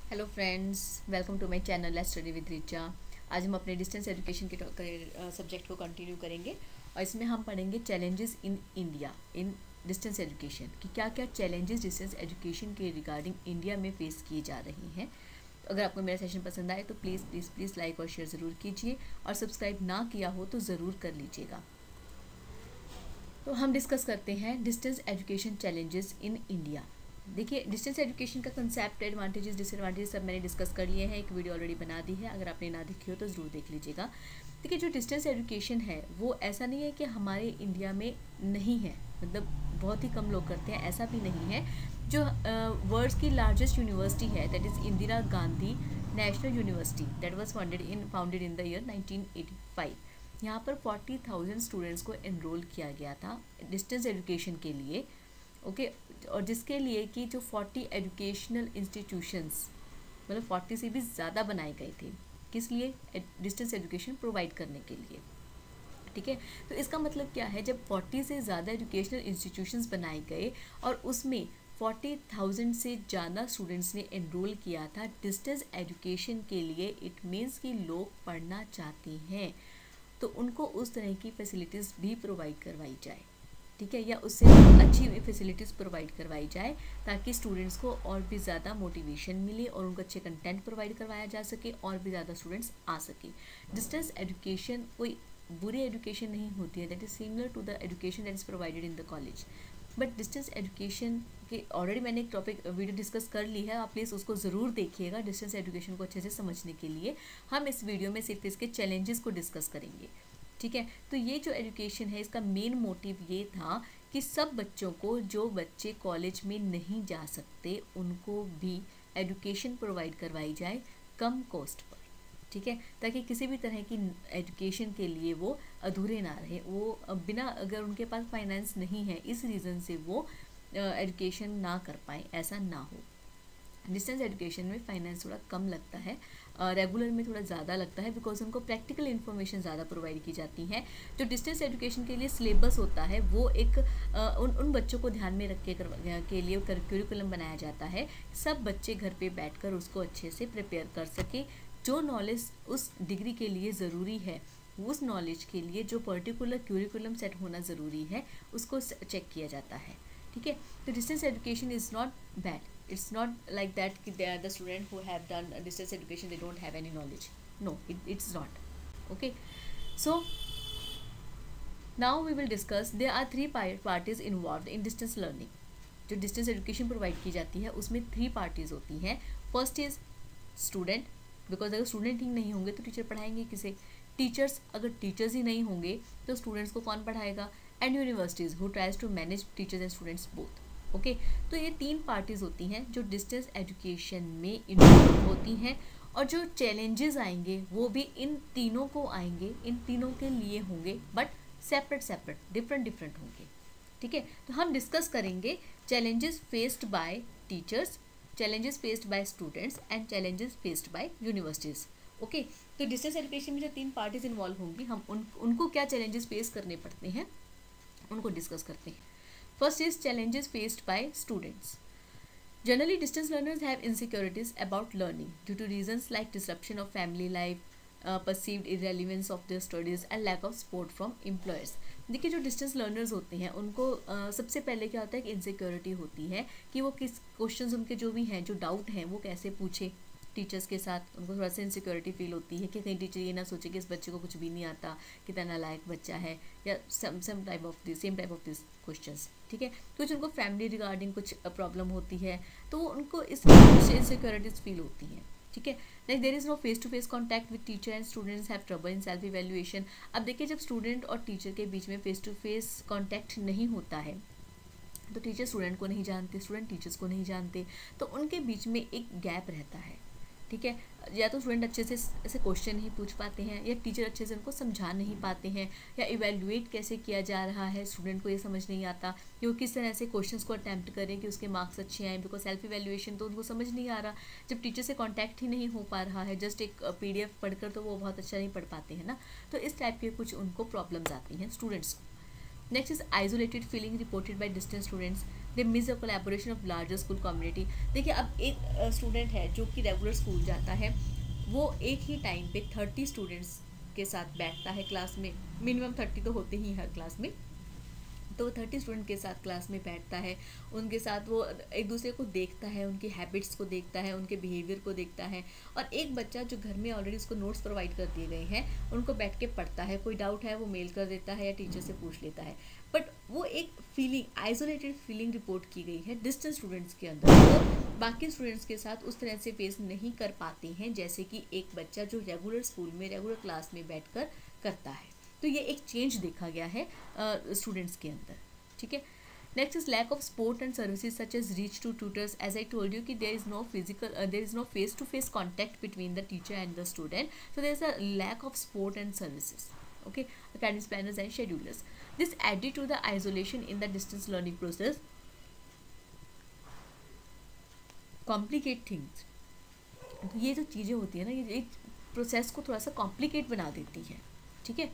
Hello friends, welcome to my channel let's study with Richa. आज हम अपने डिस्टेंस एजुकेशन के सब्जेक्ट को कंटिन्यू करेंगे और इसमें हम पढ़ेंगे challenges in India in distance education कि क्या क्या चैलेंजेस डिस्टेंस एजुकेशन के रिगार्डिंग इंडिया में फेस किए जा रहे हैं। तो अगर आपको मेरा सेशन पसंद आए तो प्लीज़ प्लीज़ प्लीज़ लाइक और शेयर ज़रूर कीजिए और सब्सक्राइब ना किया हो तो ज़रूर कर लीजिएगा। तो हम डिस्कस करते हैं distance education challenges in India. देखिए, डिस्टेंस एजुकेशन का कंसेप्ट, एडवांटेजेस डिसएडवांटेजेस सब मैंने डिस्कस कर लिए हैं, एक वीडियो ऑलरेडी बना दी है, अगर आपने ना देखी हो तो ज़रूर देख लीजिएगा। देखिए, जो डिस्टेंस एजुकेशन है वो ऐसा नहीं है कि हमारे इंडिया में नहीं है, मतलब बहुत ही कम लोग करते हैं, ऐसा भी नहीं है। जो वर्ल्ड की लार्जेस्ट यूनिवर्सिटी है that is Indira Gandhi national university that was founded in the year 1985। यहाँ पर 40,000 स्टूडेंट्स को एनरोल किया गया था डिस्टेंस एजुकेशन के लिए। ओके, और जिसके लिए कि जो 40 एजुकेशनल इंस्टीट्यूशंस, मतलब 40 से भी ज़्यादा बनाए गए थे, किस लिए? डिस्टेंस एजुकेशन प्रोवाइड करने के लिए। ठीक है, तो इसका मतलब क्या है, जब 40 से ज़्यादा एजुकेशनल इंस्टीट्यूशंस बनाए गए और उसमें 40,000 से ज़्यादा स्टूडेंट्स ने एनरोल किया था डिस्टेंस एजुकेशन के लिए, इट मीन्स कि लोग पढ़ना चाहते हैं तो उनको उस तरह की फैसिलिटीज़ भी प्रोवाइड करवाई जाए। ठीक है, या उससे अच्छी फैसिलिटीज़ प्रोवाइड करवाई जाए ताकि स्टूडेंट्स को और भी ज़्यादा मोटिवेशन मिले और उनको अच्छे कंटेंट प्रोवाइड करवाया जा सके और भी ज़्यादा स्टूडेंट्स आ सके। डिस्टेंस एजुकेशन कोई बुरी एजुकेशन नहीं होती है, that is similar to the education that is provided in the college. But distance education के ऑलरेडी मैंने एक टॉपिक वीडियो डिस्कस कर ली है, आप प्लीज़ उसको ज़रूर देखिएगा डिस्टेंस एजुकेशन को अच्छे से समझने के लिए। हम इस वीडियो में सिर्फ इसके चैलेंजेस को डिस्कस करेंगे। ठीक है, तो ये जो एजुकेशन है इसका मेन मोटिव ये था कि सब बच्चों को, जो बच्चे कॉलेज में नहीं जा सकते, उनको भी एजुकेशन प्रोवाइड करवाई जाए कम कॉस्ट पर। ठीक है, ताकि किसी भी तरह की एजुकेशन के लिए वो अधूरे ना रहे, वो बिना, अगर उनके पास फाइनेंस नहीं है इस रीज़न से वो एजुकेशन ना कर पाए, ऐसा ना हो। डिस्टेंस एजुकेशन में फाइनेंस थोड़ा कम लगता है, रेगुलर में थोड़ा ज़्यादा लगता है, बिकॉज उनको प्रैक्टिकल इन्फॉर्मेशन ज़्यादा प्रोवाइड की जाती है। जो डिस्टेंस एजुकेशन के लिए सिलेबस होता है वो एक उन बच्चों को ध्यान में रख के लिए करिकुलम बनाया जाता है, सब बच्चे घर पे बैठकर उसको अच्छे से प्रिपेयर कर सके। जो नॉलेज उस डिग्री के लिए ज़रूरी है, उस नॉलेज के लिए जो पर्टिकुलर क्यूरिकुलम सेट होना ज़रूरी है, उसको चेक किया जाता है। ठीक है, तो distance education is not bad, it's not like that they are the student who have done distance education, they don't have any knowledge. No, it's not. Okay, so now we will discuss, there are three parties involved in distance learning. जो distance education provide की जाती है उसमें 3 parties होती हैं। First is student, because अगर student ही नहीं होंगे तो टीचर पढ़ाएंगे किसे? टीचर्स, अगर टीचर्स ही नहीं होंगे तो स्टूडेंट्स को कौन पढ़ाएगा? And universities who tries to manage teachers and students both. Okay, तो ये 3 पार्टीज होती हैं जो डिस्टेंस एजुकेशन में इन्वॉल्व होती हैं, और जो चैलेंजेस आएंगे वो भी इन तीनों को आएंगे, इन तीनों के लिए होंगे, बट सेपरेट डिफरेंट होंगे। ठीक है, तो हम डिस्कस करेंगे challenges faced bye teachers, challenges faced bye students and challenges faced bye universities. Okay, तो डिस्टेंस एजुकेशन में जो 3 पार्टीज इन्वॉल्व होंगी, हम उनको क्या चैलेंजेस फेस करने पड़ते हैं उनको डिस्कस करते हैं। First is challenges faced by students. Generally, distance learners have insecurities about learning due to reasons like disruption of family life, perceived irrelevance of their studies and lack of support from employers. देखिए, जो distance learners होते हैं उनको सबसे पहले क्या होता है कि इनसिक्योरिटी होती है कि वो किस क्वेश्चंस, उनके जो भी हैं, जो डाउट हैं, वो कैसे पूछे टीचर्स के साथ। उनको थोड़ा सा इनसिक्योरिटी फील होती है कि कहीं टीचर ये ना सोचे कि इस बच्चे को कुछ भी नहीं आता, कितना नालायक बच्चा है, या same type of this questions. ठीक है, कुछ उनको फैमिली रिगार्डिंग कुछ प्रॉब्लम होती है तो उनको इस इनसिक्योरिटीज फील होती हैं। ठीक है, like there is no face to face contact with teacher and students have trouble in self evaluation. अब देखिए, जब स्टूडेंट और टीचर के बीच में फेस टू फेस कॉन्टैक्ट नहीं होता है तो टीचर स्टूडेंट को नहीं जानते, स्टूडेंट टीचर्स को नहीं जानते, तो उनके बीच में एक गैप रहता है। ठीक है, या तो स्टूडेंट अच्छे से ऐसे क्वेश्चन नहीं पूछ पाते हैं, या टीचर अच्छे से उनको समझा नहीं पाते हैं, या इवेल्युएट कैसे किया जा रहा है स्टूडेंट को ये समझ नहीं आता कि वो किस तरह से क्वेश्चंस को अटैम्प्ट करें कि उसके मार्क्स अच्छे आएँ, बिकॉज सेल्फ इवेल्युएशन तो उनको समझ नहीं आ रहा। जब टीचर से कॉन्टैक्ट ही नहीं हो पा रहा है, जस्ट एक PDF पढ़कर तो वो बहुत अच्छा नहीं पढ़ पाते हैं ना, तो इस टाइप के कुछ उनको प्रॉब्लम्स आती हैं स्टूडेंट्स को। Next is isolated feeling reported by distance students. They miss the collaboration of larger school community. देखिए अब एक स्टूडेंट है जो कि रेगुलर स्कूल जाता है, वो एक ही टाइम पे 30 स्टूडेंट्स के साथ बैठता है क्लास में, मिनिमम 30 तो होते ही हर क्लास में, तो 30 स्टूडेंट के साथ क्लास में बैठता है, उनके साथ वो एक दूसरे को देखता है, उनकी हैबिट्स को देखता है, उनके बिहेवियर को देखता है, और एक बच्चा जो घर में ऑलरेडी उसको नोट्स प्रोवाइड कर दिए गए हैं उनको बैठ के पढ़ता है, कोई डाउट है वो मेल कर देता है या टीचर से पूछ लेता है। बट वो एक फीलिंग, आइसोलेटेड फीलिंग रिपोर्ट की गई है डिस्टेंस स्टूडेंट्स के अंदर, वो बाकी स्टूडेंट्स के साथ उस तरह से फेस नहीं कर पाते हैं जैसे कि एक बच्चा जो रेगुलर स्कूल में रेगुलर क्लास में बैठकर करता है। तो ये एक चेंज देखा गया है स्टूडेंट्स के अंदर, ठीक है। Next is lack of support and services such as reach to tutors. As I told you कि there is no face to face contact between the teacher and the student, so there is a lack of support and services, okay, academic planners and schedulers. This added to the isolation in the distance learning process complicate things. तो ये जो चीज़ें होती है ना, ये एक process को थोड़ा सा कॉम्प्लिकेट बना देती है, ठीक है।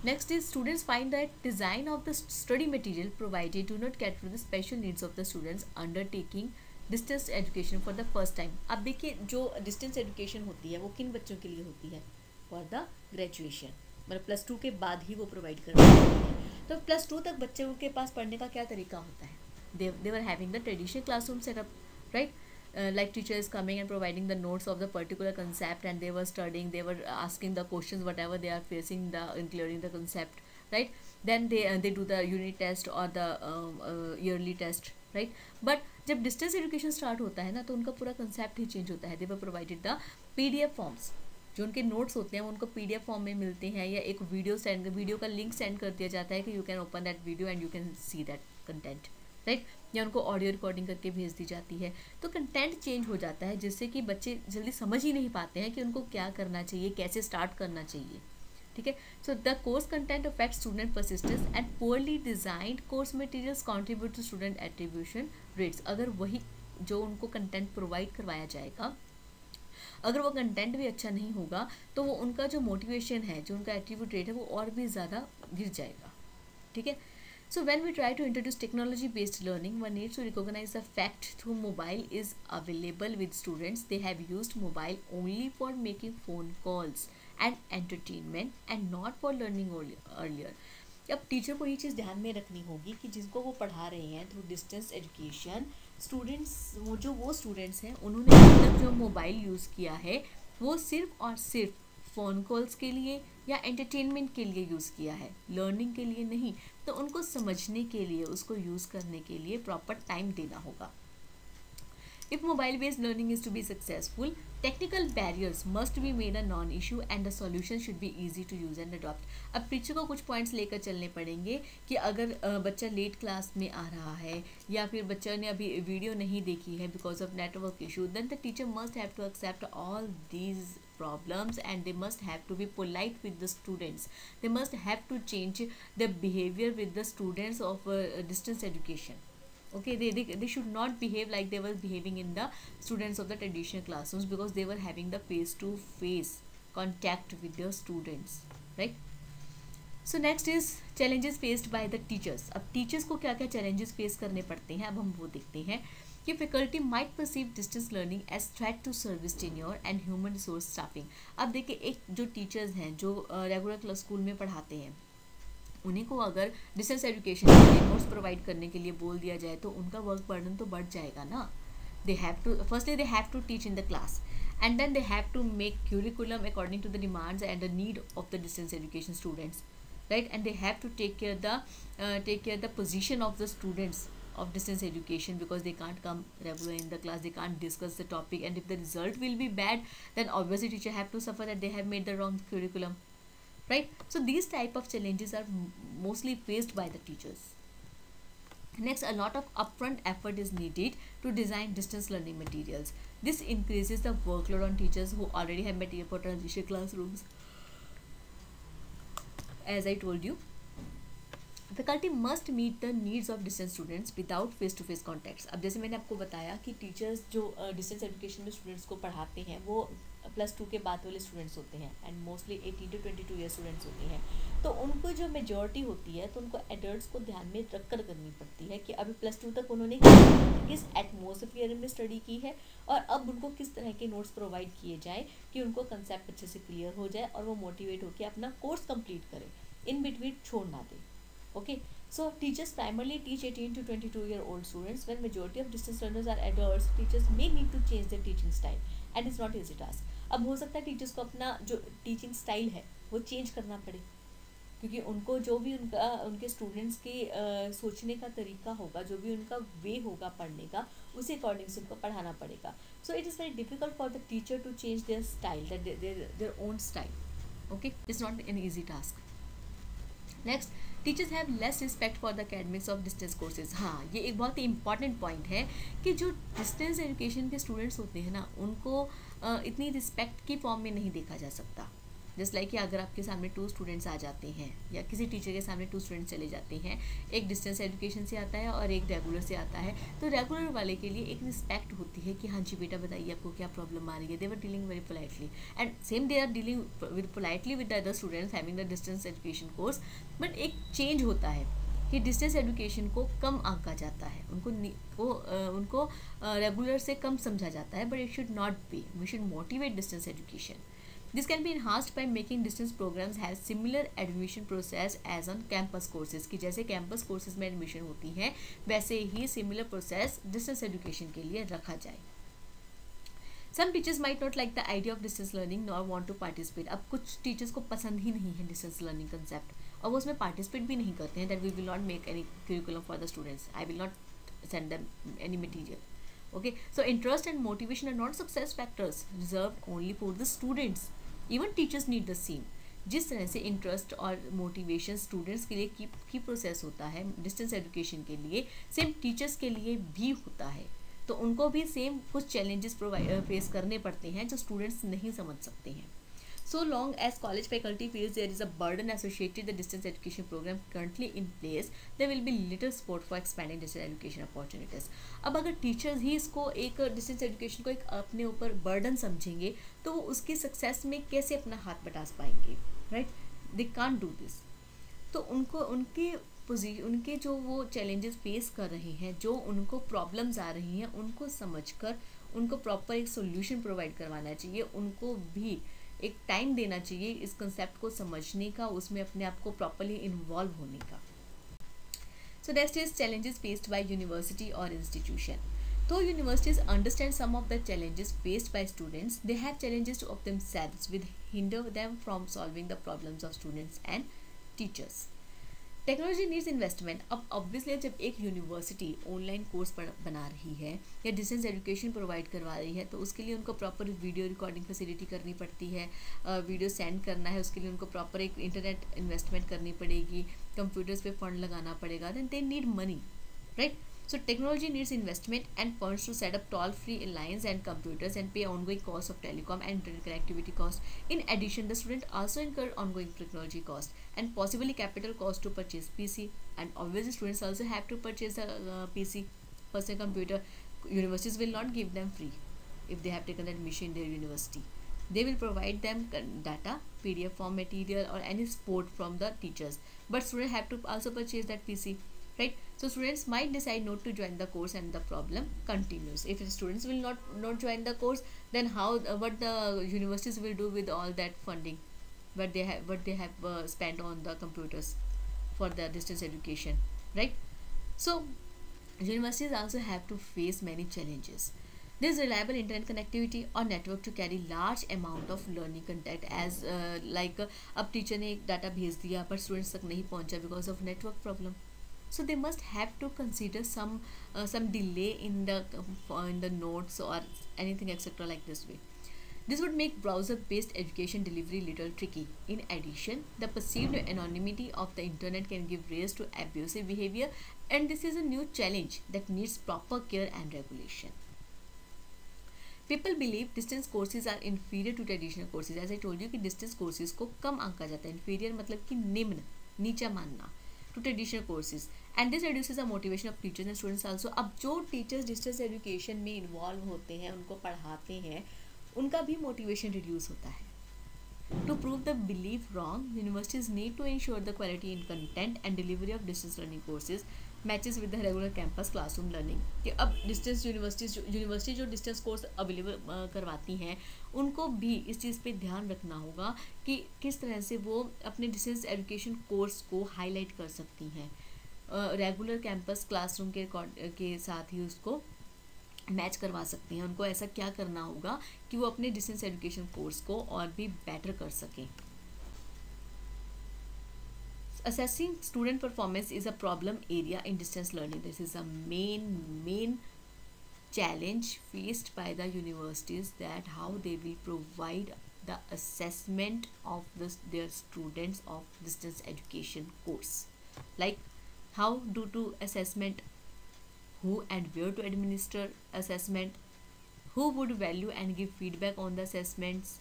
Next is students find that design of the study material provided do not cater the special needs of the students undertaking distance education for the first time. अब देखिए जो डिस्टेंस एजुकेशन होती है वो किन बच्चों के लिए होती है? फॉर द ग्रेजुएशन, मतलब +2 के बाद ही वो प्रोवाइड कर रही है। तो +2 तक बच्चों के पास पढ़ने का क्या तरीका होता है? they were having the traditional classroom setup, right? Like teacher is coming and providing the notes of the particular concept, and they were studying, they were asking the questions whatever they are facing, in clearing the concept, right? Then they do the unit test or the yearly test, right? But जब distance education start होता है ना, तो उनका पूरा concept ही change होता है। They were provided the PDF forms, जो उनके नोट्स होते हैं उनको PDF फॉर्म में मिलते हैं, या एक वीडियो का लिंक सेंड कर दिया जाता है कि you can open that video and you can see that content, right? या उनको ऑडियो रिकॉर्डिंग करके भेज दी जाती है। तो कंटेंट चेंज हो जाता है जिससे कि बच्चे जल्दी समझ ही नहीं पाते हैं कि उनको क्या करना चाहिए, कैसे स्टार्ट करना चाहिए, ठीक है। So the course content affect student persistence and poorly designed course materials contribute to student attribution rates. अगर वही जो उनको कंटेंट प्रोवाइड करवाया जाएगा, अगर वो कंटेंट भी अच्छा नहीं होगा तो वो उनका जो मोटिवेशन है, जो उनका एट्रीब्यूट रेट है, वो और भी ज़्यादा गिर जाएगा, ठीक है। So when we try to introduce technology based learning, one needs to recognize the fact through mobile is available with students. They have used mobile only for making phone calls and entertainment and not for learning earlier. अब teacher को ये चीज़ ध्यान में रखनी होगी कि जिनको वो पढ़ा रहे हैं थ्रू डिस्टेंस एजुकेशन, स्टूडेंट्स, वो स्टूडेंट्स हैं, उन्होंने अब तक जो मोबाइल यूज़ किया है वो सिर्फ और सिर्फ फ़ोन कॉल्स के लिए या एंटरटेनमेंट के लिए यूज़ किया है, लर्निंग के लिए नहीं। तो उनको समझने के लिए, उसको यूज़ करने के लिए प्रॉपर टाइम देना होगा। If mobile-based learning is to be successful, technical barriers must be made a non-issue and the solution should be easy to use and adopt. अब टीचर को कुछ पॉइंट्स लेकर चलने पड़ेंगे कि अगर बच्चा लेट क्लास में आ रहा है या फिर बच्चा ने अभी वीडियो नहीं देखी है because of network issue, then the teacher must have to accept all these problems and they must have to be polite with the students. They must have to change their behavior with the students of distance education. Okay, they should not behave like they were behaving in the students of the traditional classrooms, because they were having the face to face contact with their students, right? So next is challenges faced by the teachers. अब teachers को क्या क्या challenges face करने पड़ते हैं, अब हम वो देखते हैं कि faculty might perceive distance learning as threat to service tenure and human resource staffing. अब देखिए, एक जो teachers हैं जो रेगुलर क्लास स्कूल में पढ़ाते हैं, उन्हीं को अगर डिस्टेंस एजुकेशन के लिए नोट्स प्रोवाइड करने के लिए बोल दिया जाए तो उनका वर्क बर्डन तो बढ़ जाएगा ना। They have to teach in the class and then they have to make curriculum according to the demands and the need of the distance education students, right? And they have to take care the position of the students of distance education, because they can't come regular in the class, they can't discuss the topic, and if the result will be bad, then obviously teacher have to suffer that they have made the wrong curriculum, right? So these type of challenges are mostly faced by the teachers. Next, a lot of upfront effort is needed to design distance learning materials. This increases the workload on teachers who already have material for transition classrooms. As I told you, faculty must meet the needs of distance students without face to face contacts. अब जैसे मैंने आपको बताया कि teachers जो distance education में students को पढ़ाते हैं वो +2 के बाद वाले स्टूडेंट्स होते हैं and mostly 18 to 22 year students होते हैं, तो उनको जो मेजॉरिटी होती है तो उनको एडल्ट्स को ध्यान में रखकर करनी पड़ती है कि अभी +2 तक उन्होंने किस एटमॉस्फेयर में स्टडी की है और अब उनको किस तरह के नोट्स प्रोवाइड किए जाए कि उनको कंसेप्ट अच्छे से क्लियर हो जाए और वो मोटिवेट होकर अपना कोर्स कंप्लीट करें, इन बिटवीन छोड़ ना दें. Okay, so teachers primarily teach 18 to 22-year-old students. When majority of distance learners are adults, teachers may need to change their teaching style and it's not easy task. अब हो सकता है teachers को अपना जो टीचिंग स्टाइल है वो change करना पड़े, क्योंकि उनको जो भी उनके स्टूडेंट्स के सोचने का तरीका होगा, जो भी उनका वे होगा पढ़ने का, उसी अकॉर्डिंग से उनको पढ़ाना पड़ेगा. So it is very difficult for the teacher to change their style, their own style. Okay, it's not an easy task. Next, teachers have less respect for the academics of distance courses. हाँ, ये एक बहुत ही important point है कि जो distance education के students होते हैं ना, उनको इतनी रिस्पेक्ट की फॉर्म में नहीं देखा जा सकता. जस्ट लाइक कि अगर आपके सामने 2 स्टूडेंट्स आ जाते हैं या किसी टीचर के सामने 2 स्टूडेंट्स चले जाते हैं, एक डिस्टेंस एजुकेशन से आता है और एक रेगुलर से आता है, तो रेगुलर वाले के लिए एक रिस्पेक्ट होती है कि हाँ जी बेटा बताइए आपको क्या प्रॉब्लम आ रही है. They were dealing very politely and same they are dealing with politely with the other students having the distance education course. But एक चेंज होता है कि डिस्टेंस एजुकेशन को कम आंका जाता है, उनको रेगुलर से कम समझा जाता है. But it should not be. We should motivate distance education. This can be enhanced by making distance programs have similar admission process as on campus courses. कि जैसे campus courses में admission होती है वैसे ही similar process distance education के लिए रखा जाए. Some teachers might not like the idea of distance learning nor want to participate. अब कुछ teachers को पसंद ही नहीं है distance learning concept और वो उसमें participate भी नहीं करते हैं. That we will not make any curriculum for the students. I will not send them any material. Okay, so interest and motivation are not success factors reserved only for the students. Even teachers need the same. जिस तरह से interest और motivation students के लिए की process होता है distance education के लिए, सेम टीचर्स के लिए भी होता है. तो उनको भी सेम कुछ चैलेंजेस फेस करने पड़ते हैं जो स्टूडेंट्स नहीं समझ सकते हैं. So long as college faculty feels there is a burden associated with the distance education program currently in place, there will be little support for expanding distance education opportunities. अब अगर टीचर्स ही इसको एक distance education को एक अपने ऊपर burden समझेंगे तो वो उसकी सक्सेस में कैसे अपना हाथ बटा पाएंगे, right? They can't do this. तो उनको उनके जो वो चैलेंजेस फेस कर रहे हैं, जो उनको प्रॉब्लम्स आ रही हैं, उनको समझकर उनको प्रॉपर एक सोल्यूशन प्रोवाइड करवाना चाहिए. उनको भी एक टाइम देना चाहिए इस कंसेप्ट को समझने का, उसमें अपने आप को प्रॉपरली इन्वॉल्व होने का. So next is challenges faced by university और इंस्टीट्यूशन. तो universities understand some of the challenges faced by students. They have challenges of themselves which hinder them from solving the problems of students and teachers. Technology needs investment. अब obviously जब एक university online course बना रही है या distance education provide करवा रही है तो उसके लिए उनको प्रॉपर वीडियो रिकॉर्डिंग फैसिलिटी करनी पड़ती है, वीडियो सेंड करना है, उसके लिए उनको प्रॉपर एक इंटरनेट इन्वेस्टमेंट करनी पड़ेगी, कंप्यूटर्स पे फंड लगाना पड़ेगा. Then they need money, right? So technology needs investment and funds to set up toll-free lines and computers and pay ongoing costs of telecom and internet connectivity costs. In addition, the student also incur ongoing technology costs and possibly capital cost to purchase PC. And obviously, students also have to purchase a PC, personal computer. Universities will not give them free if they have taken admission in their university. They will provide them data, PDF form material or any support from the teachers. But students have to also purchase that PC. Right, so students might decide not to join the course and the problem continues. If the students will not join the course, then how what the universities will do with all that funding what they have spent on the computers for the distance education, right? So universities also have to face many challenges. There is reliable internet connectivity or network to carry large amount of learning content as like अब teacher ने एक data भेज दिया पर students तक नहीं पहुंचा because of network problem. So they must have to consider some delay in the notes or anything etc. like this way. This would make browser-based education delivery little tricky. In addition, the perceived anonymity of the internet can give rise to abusive behavior, and this is a new challenge that needs proper care and regulation. People believe distance courses are inferior to traditional courses. As I told you कि distance courses को कम आंका जाता है. Inferior मतलब कि निम्न, नीचा मानना. To traditional courses and this reduces the motivation of teachers and students also. अब जो टीचर्स डिस्टेंस एजुकेशन में इन्वॉल्व होते हैं, उनको पढ़ाते हैं, उनका भी मोटिवेशन रिड्यूस होता है। To prove the belief wrong, universities need to ensure the quality in content and delivery of distance learning courses matches with the regular campus classroom learning। कि अब डिस्टेंस यूनिवर्सिटी जो डिस्टेंस कोर्स अवेलेबल करवाती हैं उनको भी इस चीज़ पे ध्यान रखना होगा कि किस तरह से वो अपने डिस्टेंस एजुकेशन कोर्स को हाईलाइट कर सकती हैं, रेगुलर कैंपस क्लासरूम के साथ ही उसको मैच करवा सकती हैं। उनको ऐसा क्या करना होगा कि वो अपने डिस्टेंस एजुकेशन कोर्स को और भी बेटर कर सकें। Assessing student performance is a problem area in distance learning. This is a main challenge faced by the universities, that how they will provide the assessment of their students of distance education course. Like how to assessment, who and where to administer assessment, who would value and give feedback on the assessments,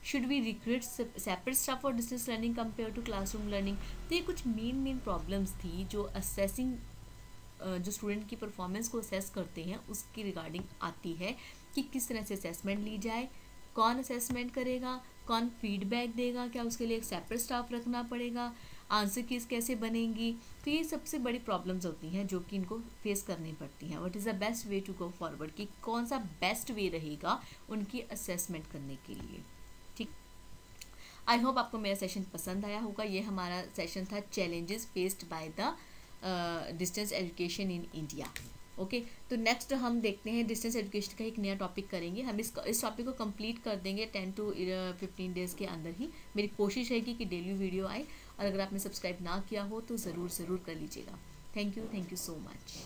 should we recruit separate staff for distance learning compared to classroom learning। तो ये कुछ main problems थी जो assessing जो student की performance को assess करते हैं उसकी रिगार्डिंग आती है कि किस तरह से असेसमेंट ली जाए, कौन असेसमेंट करेगा, कौन फीडबैक देगा, क्या उसके लिए एक सेपरेट स्टाफ रखना पड़ेगा, आंसर कीज कैसे बनेंगी। तो ये सबसे बड़ी प्रॉब्लम्स होती हैं जो कि इनको फेस करनी पड़ती हैं। What is the best way to go forward, कि कौन सा बेस्ट वे रहेगा उनकी असेसमेंट करने के लिए। ठीक, आई होप आपको मेरा सेशन पसंद आया होगा। ये हमारा सेशन था challenges faced by the distance education in India. Okay, तो नेक्स्ट हम देखते हैं डिस्टेंस एजुकेशन का एक नया टॉपिक करेंगे। हम इस टॉपिक को कंप्लीट कर देंगे 10 to 15 डेज़ के अंदर ही। मेरी कोशिश रहेगी कि डेली वीडियो आए, और अगर आपने सब्सक्राइब ना किया हो तो ज़रूर कर लीजिएगा। Thank you so much.